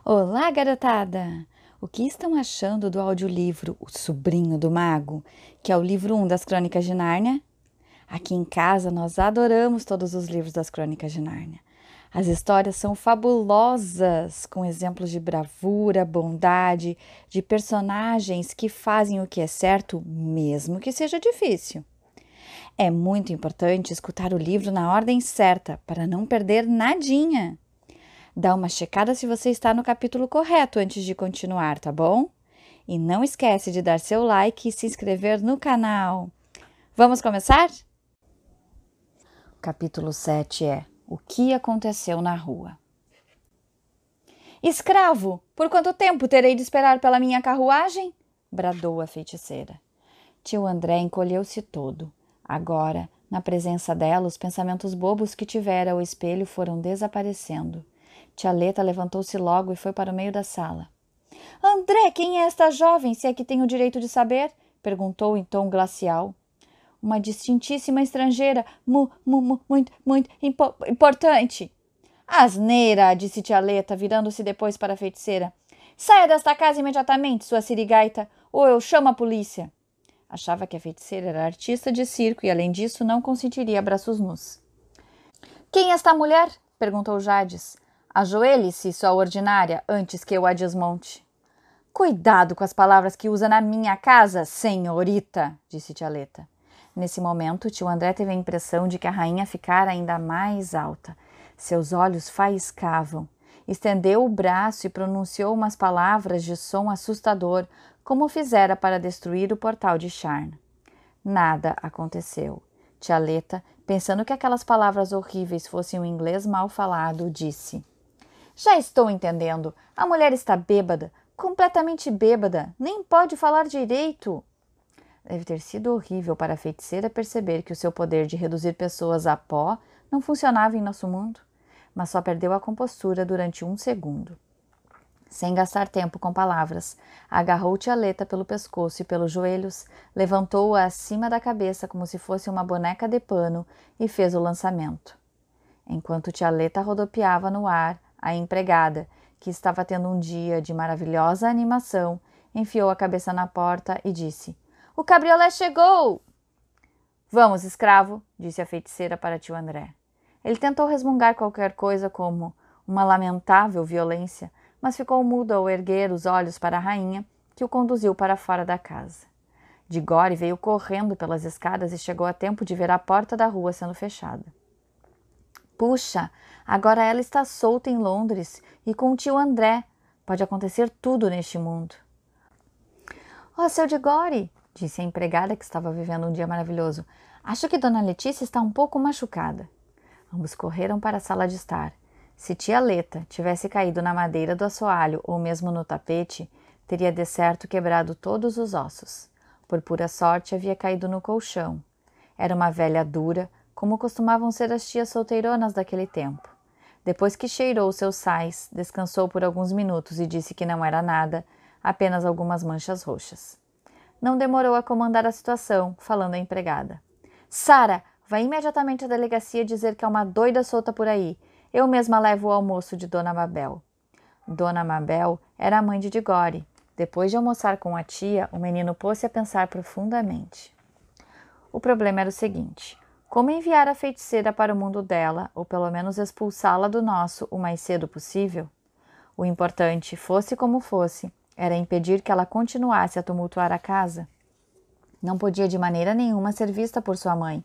Olá, garotada! O que estão achando do audiolivro O Sobrinho do Mago, que é o livro 1 das Crônicas de Nárnia? Aqui em casa nós adoramos todos os livros das Crônicas de Nárnia. As histórias são fabulosas, com exemplos de bravura, bondade, de personagens que fazem o que é certo, mesmo que seja difícil. É muito importante escutar o livro na ordem certa, para não perder nadinha. Dá uma checada se você está no capítulo correto antes de continuar, tá bom? E não esquece de dar seu like e se inscrever no canal. Vamos começar? O capítulo 7 é O que aconteceu na rua. Escravo, por quanto tempo terei de esperar pela minha carruagem? Bradou a feiticeira. Tio André encolheu-se todo. Agora, na presença dela, os pensamentos bobos que tivera ao espelho foram desaparecendo. Tia Leta levantou-se logo e foi para o meio da sala. — André, quem é esta jovem, se é que tem o direito de saber? — perguntou em tom glacial. — Uma distintíssima estrangeira, muito importante. — Asneira! — disse tia Leta, virando-se depois para a feiticeira. — Saia desta casa imediatamente, sua sirigaita, ou eu chamo a polícia. Achava que a feiticeira era artista de circo e, além disso, não consentiria abraços nus. — Quem é esta mulher? — perguntou Jades. — Ajoelhe-se, sua ordinária, antes que eu a desmonte. — Cuidado com as palavras que usa na minha casa, senhorita, disse tia Leta. Nesse momento, tio André teve a impressão de que a rainha ficara ainda mais alta. Seus olhos faiscavam. Estendeu o braço e pronunciou umas palavras de som assustador, como fizera para destruir o portal de Sharn. Nada aconteceu. Tia Leta, pensando que aquelas palavras horríveis fossem um inglês mal falado, disse: — Já estou entendendo. A mulher está bêbada, completamente bêbada, nem pode falar direito. Deve ter sido horrível para a feiticeira perceber que o seu poder de reduzir pessoas a pó não funcionava em nosso mundo, mas só perdeu a compostura durante 1 segundo. Sem gastar tempo com palavras, agarrou tia Leta pelo pescoço e pelos joelhos, levantou-a acima da cabeça como se fosse uma boneca de pano e fez o lançamento. Enquanto tia Leta rodopiava no ar, a empregada, que estava tendo um dia de maravilhosa animação, enfiou a cabeça na porta e disse: — O cabriolé chegou! — Vamos, escravo, disse a feiticeira para tio André. Ele tentou resmungar qualquer coisa como uma lamentável violência, mas ficou mudo ao erguer os olhos para a rainha, que o conduziu para fora da casa. Digore veio correndo pelas escadas e chegou a tempo de ver a porta da rua sendo fechada. Puxa, agora ela está solta em Londres e com o tio André. Pode acontecer tudo neste mundo. — Oh, seu Digore, disse a empregada que estava vivendo um dia maravilhoso. Acho que Dona Letícia está um pouco machucada. Ambos correram para a sala de estar. Se tia Leta tivesse caído na madeira do assoalho ou mesmo no tapete, teria de certo quebrado todos os ossos. Por pura sorte, havia caído no colchão. Era uma velha dura, como costumavam ser as tias solteironas daquele tempo. Depois que cheirou seus sais, descansou por alguns minutos e disse que não era nada, apenas algumas manchas roxas. Não demorou a comandar a situação, falando à empregada. — Sara, vá imediatamente à delegacia dizer que há uma doida solta por aí. Eu mesma levo o almoço de Dona Mabel. Dona Mabel era a mãe de Digore. Depois de almoçar com a tia, o menino pôs-se a pensar profundamente. O problema era o seguinte: como enviar a feiticeira para o mundo dela, ou pelo menos expulsá-la do nosso o mais cedo possível? O importante, fosse como fosse, era impedir que ela continuasse a tumultuar a casa. Não podia de maneira nenhuma ser vista por sua mãe.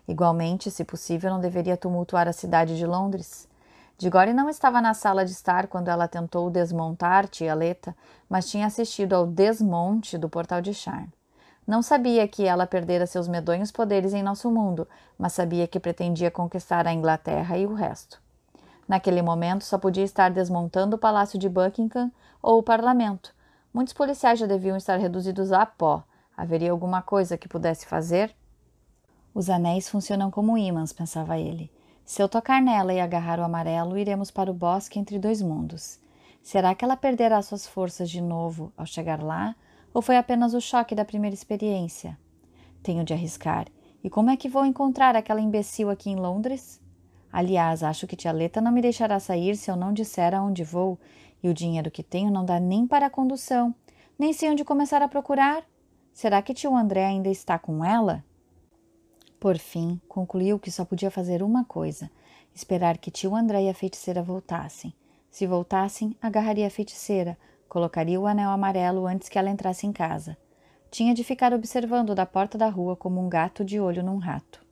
Igualmente, se possível, não deveria tumultuar a cidade de Londres. Digore não estava na sala de estar quando ela tentou desmontar tia Leta, mas tinha assistido ao desmonte do portal de Sharn. Não sabia que ela perdera seus medonhos poderes em nosso mundo, mas sabia que pretendia conquistar a Inglaterra e o resto. Naquele momento, só podia estar desmontando o palácio de Buckingham ou o parlamento. Muitos policiais já deviam estar reduzidos a pó. Haveria alguma coisa que pudesse fazer? Os anéis funcionam como ímãs, pensava ele. Se eu tocar nela e agarrar o amarelo, iremos para o bosque entre 2 mundos. Será que ela perderá suas forças de novo ao chegar lá? Ou foi apenas o choque da primeira experiência? Tenho de arriscar. E como é que vou encontrar aquela imbecil aqui em Londres? Aliás, acho que tia Leta não me deixará sair se eu não disser aonde vou, e o dinheiro que tenho não dá nem para a condução. Nem sei onde começar a procurar. Será que tio André ainda está com ela? Por fim, concluiu que só podia fazer uma coisa: esperar que tio André e a feiticeira voltassem. Se voltassem, agarraria a feiticeira, colocaria o anel amarelo antes que ela entrasse em casa. Tinha de ficar observando da porta da rua como um gato de olho num rato.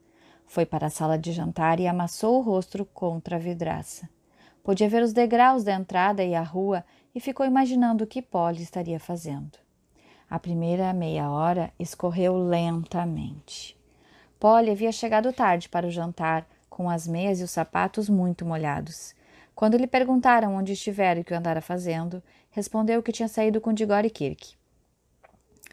Foi para a sala de jantar e amassou o rosto contra a vidraça. Podia ver os degraus da entrada e a rua e ficou imaginando o que Polly estaria fazendo. A primeira meia hora escorreu lentamente. Polly havia chegado tarde para o jantar, com as meias e os sapatos muito molhados. Quando lhe perguntaram onde estivera e o que andara fazendo, respondeu que tinha saído com Diggory Kirke.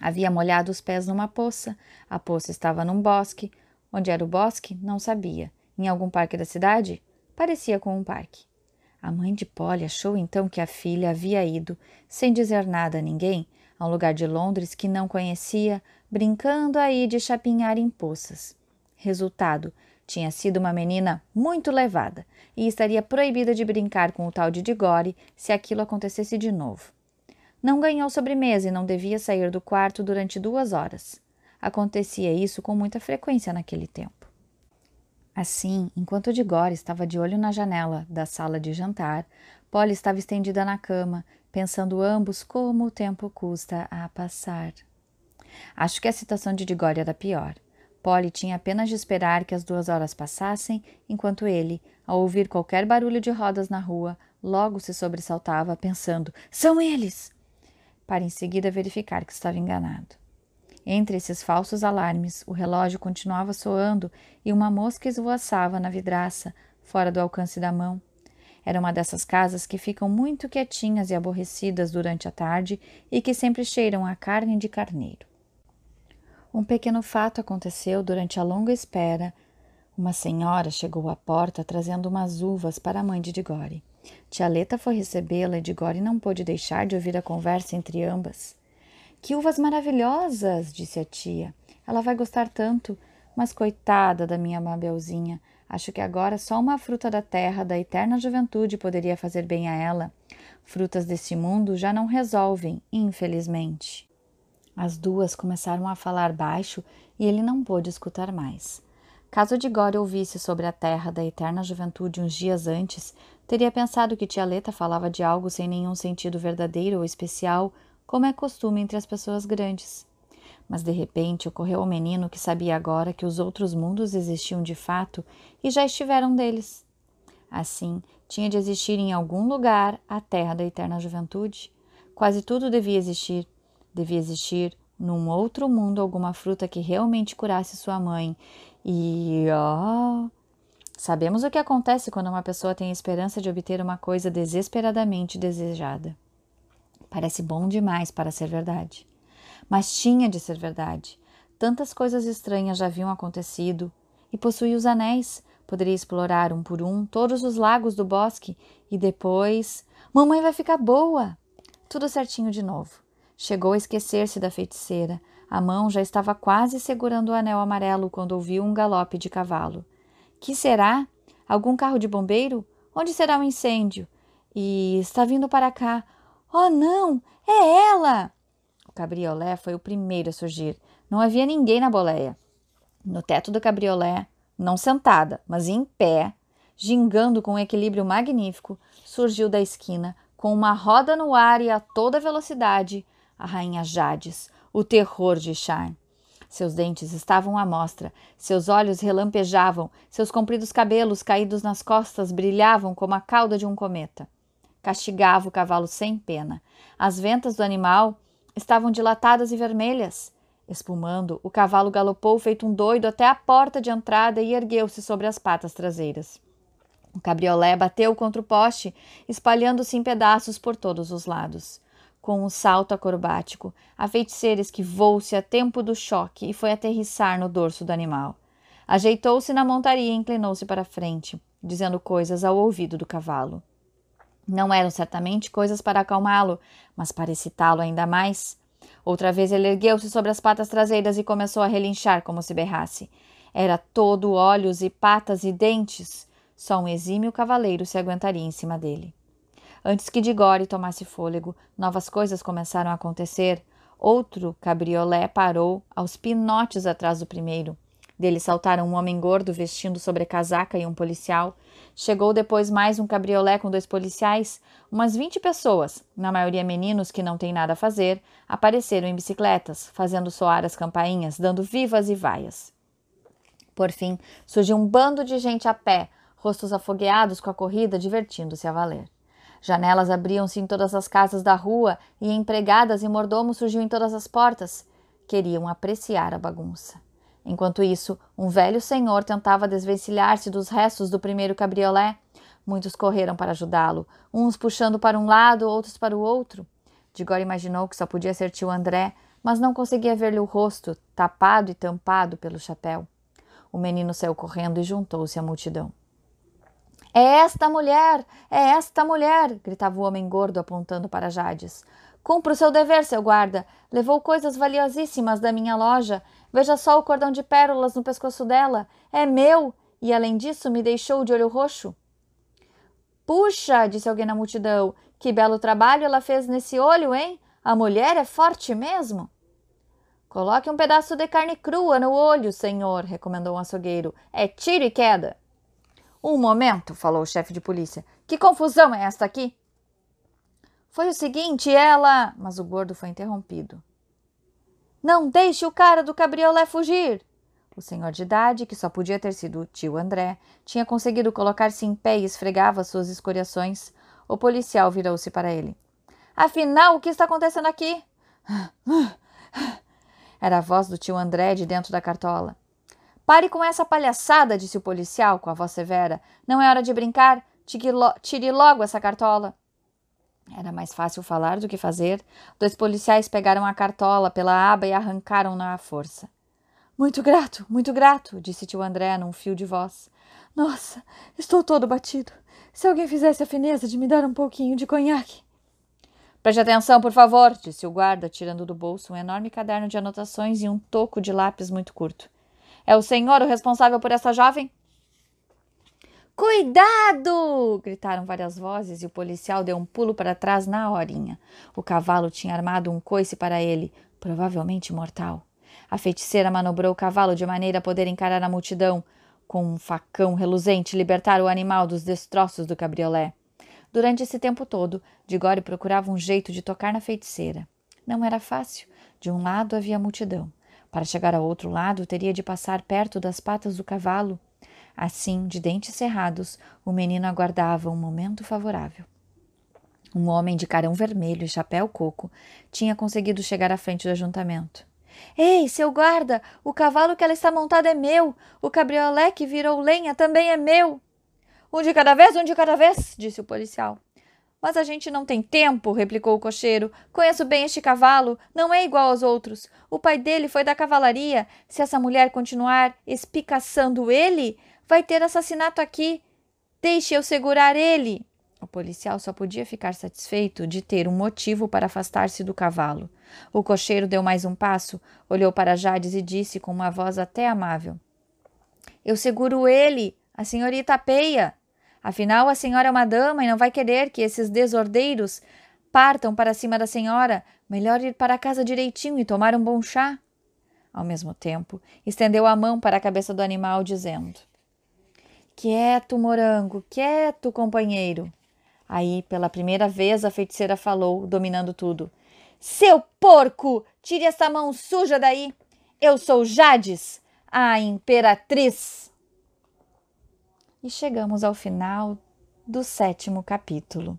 Havia molhado os pés numa poça. A poça estava num bosque. Onde era o bosque, não sabia. Em algum parque da cidade? Parecia com um parque. A mãe de Polly achou então que a filha havia ido, sem dizer nada a ninguém, a um lugar de Londres que não conhecia, brincando aí de chapinhar em poças. Resultado, tinha sido uma menina muito levada e estaria proibida de brincar com o tal de Diggory se aquilo acontecesse de novo. Não ganhou sobremesa e não devia sair do quarto durante 2 horas. Acontecia isso com muita frequência naquele tempo. Assim, enquanto Diggory estava de olho na janela da sala de jantar, Polly estava estendida na cama, pensando ambos como o tempo custa a passar. Acho que a situação de Diggory era pior. Polly tinha apenas de esperar que as 2 horas passassem, enquanto ele, ao ouvir qualquer barulho de rodas na rua, logo se sobressaltava, pensando: "São eles!", para em seguida verificar que estava enganado. Entre esses falsos alarmes, o relógio continuava soando e uma mosca esvoaçava na vidraça, fora do alcance da mão. Era uma dessas casas que ficam muito quietinhas e aborrecidas durante a tarde e que sempre cheiram a carne de carneiro. Um pequeno fato aconteceu durante a longa espera. Uma senhora chegou à porta trazendo umas uvas para a mãe de Diggory. Tia Leta foi recebê-la e Diggory não pôde deixar de ouvir a conversa entre ambas. "Que uvas maravilhosas!", disse a tia. "Ela vai gostar tanto, mas coitada da minha Mabelzinha. Acho que agora só uma fruta da terra da eterna juventude poderia fazer bem a ela. Frutas desse mundo já não resolvem, infelizmente." As duas começaram a falar baixo e ele não pôde escutar mais. Caso Diggory ouvisse sobre a terra da eterna juventude uns dias antes, teria pensado que tia Leta falava de algo sem nenhum sentido verdadeiro ou especial, como é costume entre as pessoas grandes. Mas de repente ocorreu ao menino que sabia agora que os outros mundos existiam de fato e já estiveram deles. Assim, tinha de existir em algum lugar a terra da eterna juventude. Quase tudo devia existir. Devia existir num outro mundo alguma fruta que realmente curasse sua mãe. Sabemos o que acontece quando uma pessoa tem a esperança de obter uma coisa desesperadamente desejada. Parece bom demais para ser verdade. Mas tinha de ser verdade. Tantas coisas estranhas já haviam acontecido. E possuía os anéis. Poderia explorar um por um todos os lagos do bosque. E depois... Mamãe vai ficar boa! Tudo certinho de novo. Chegou a esquecer-se da feiticeira. A mão já estava quase segurando o anel amarelo quando ouviu um galope de cavalo. Que será? Algum carro de bombeiro? Onde será o incêndio? E está vindo para cá. Oh, não! É ela! O cabriolé foi o primeiro a surgir. Não havia ninguém na boleia. No teto do cabriolé, não sentada, mas em pé, gingando com um equilíbrio magnífico, surgiu da esquina, com uma roda no ar e a toda velocidade, a rainha Jades, o terror de Sharn. Seus dentes estavam à mostra, seus olhos relampejavam, seus compridos cabelos caídos nas costas brilhavam como a cauda de um cometa. Castigava o cavalo sem pena. As ventas do animal estavam dilatadas e vermelhas. Espumando, o cavalo galopou feito um doido até a porta de entrada e ergueu-se sobre as patas traseiras. O cabriolé bateu contra o poste, espalhando-se em pedaços por todos os lados. Com um salto acrobático, a feiticeira esquivou-se a tempo do choque e foi aterrissar no dorso do animal. Ajeitou-se na montaria e inclinou-se para a frente, dizendo coisas ao ouvido do cavalo. Não eram certamente coisas para acalmá-lo, mas para excitá-lo ainda mais. Outra vez ele ergueu-se sobre as patas traseiras e começou a relinchar como se berrasse. Era todo olhos e patas e dentes. Só um exímio cavaleiro se aguentaria em cima dele. Antes que Diggory tomasse fôlego, novas coisas começaram a acontecer. Outro cabriolé parou aos pinotes atrás do primeiro. Dele saltaram um homem gordo vestindo sobrecasaca e um policial. Chegou depois mais um cabriolé com 2 policiais. Umas 20 pessoas, na maioria meninos que não têm nada a fazer, apareceram em bicicletas, fazendo soar as campainhas, dando vivas e vaias. Por fim, surgiu um bando de gente a pé, rostos afogueados com a corrida, divertindo-se a valer. Janelas abriam-se em todas as casas da rua e empregadas e mordomos surgiam em todas as portas. Queriam apreciar a bagunça. Enquanto isso, um velho senhor tentava desvencilhar-se dos restos do primeiro cabriolé. Muitos correram para ajudá-lo, uns puxando para um lado, outros para o outro. Diggory imaginou que só podia ser tio André, mas não conseguia ver-lhe o rosto, tapado e tampado pelo chapéu. O menino saiu correndo e juntou-se à multidão. É esta mulher! É esta mulher! Gritava o homem gordo apontando para Jades. Cumpra o seu dever, seu guarda. Levou coisas valiosíssimas da minha loja. Veja só o cordão de pérolas no pescoço dela. É meu! E, além disso, me deixou de olho roxo. Puxa! Disse alguém na multidão. Que belo trabalho ela fez nesse olho, hein? A mulher é forte mesmo. Coloque um pedaço de carne crua no olho, senhor, recomendou um açougueiro. É tiro e queda. Um momento, falou o chefe de polícia. Que confusão é esta aqui? Foi o seguinte, ela... Mas o gordo foi interrompido. Não deixe o cara do cabriolé fugir! O senhor de idade, que só podia ter sido o tio André, tinha conseguido colocar-se em pé e esfregava suas escoriações. O policial virou-se para ele. Afinal, o que está acontecendo aqui? Era a voz do tio André de dentro da cartola. Pare com essa palhaçada, disse o policial com a voz severa. Não é hora de brincar. Tire logo essa cartola. Era mais fácil falar do que fazer. 2 policiais pegaram a cartola pela aba e arrancaram-na à força. Muito grato, disse tio André num fio de voz. Nossa, estou todo batido. Se alguém fizesse a fineza de me dar um pouquinho de conhaque. Preste atenção, por favor, disse o guarda, tirando do bolso um enorme caderno de anotações e um toco de lápis muito curto. É o senhor o responsável por essa jovem? Cuidado! Gritaram várias vozes e o policial deu um pulo para trás na horinha. O cavalo tinha armado um coice para ele, provavelmente mortal. A feiticeira manobrou o cavalo de maneira a poder encarar a multidão, com um facão reluzente libertar o animal dos destroços do cabriolé. Durante esse tempo todo, Diggory procurava um jeito de tocar na feiticeira. Não era fácil. De um lado havia a multidão. Para chegar ao outro lado, teria de passar perto das patas do cavalo. Assim, de dentes cerrados, o menino aguardava um momento favorável. Um homem de carão vermelho e chapéu coco tinha conseguido chegar à frente do ajuntamento. — Ei, seu guarda! O cavalo que ela está montada é meu! O cabriolé que virou lenha também é meu! — Um de cada vez, disse o policial. — Mas a gente não tem tempo, replicou o cocheiro. Conheço bem este cavalo, não é igual aos outros. O pai dele foi da cavalaria. Se essa mulher continuar espicaçando ele, vai ter assassinato aqui. Deixe eu segurar ele. O policial só podia ficar satisfeito de ter um motivo para afastar-se do cavalo. O cocheiro deu mais um passo, olhou para Jades e disse com uma voz até amável. — Eu seguro ele, a senhorita apeia. Afinal, a senhora é uma dama e não vai querer que esses desordeiros partam para cima da senhora. Melhor ir para casa direitinho e tomar um bom chá. Ao mesmo tempo, estendeu a mão para a cabeça do animal, dizendo: — Quieto, morango, quieto, companheiro. Aí, pela primeira vez, a feiticeira falou, dominando tudo. — Seu porco! Tire essa mão suja daí! Eu sou Jades, a imperatriz! E chegamos ao final do 7º capítulo.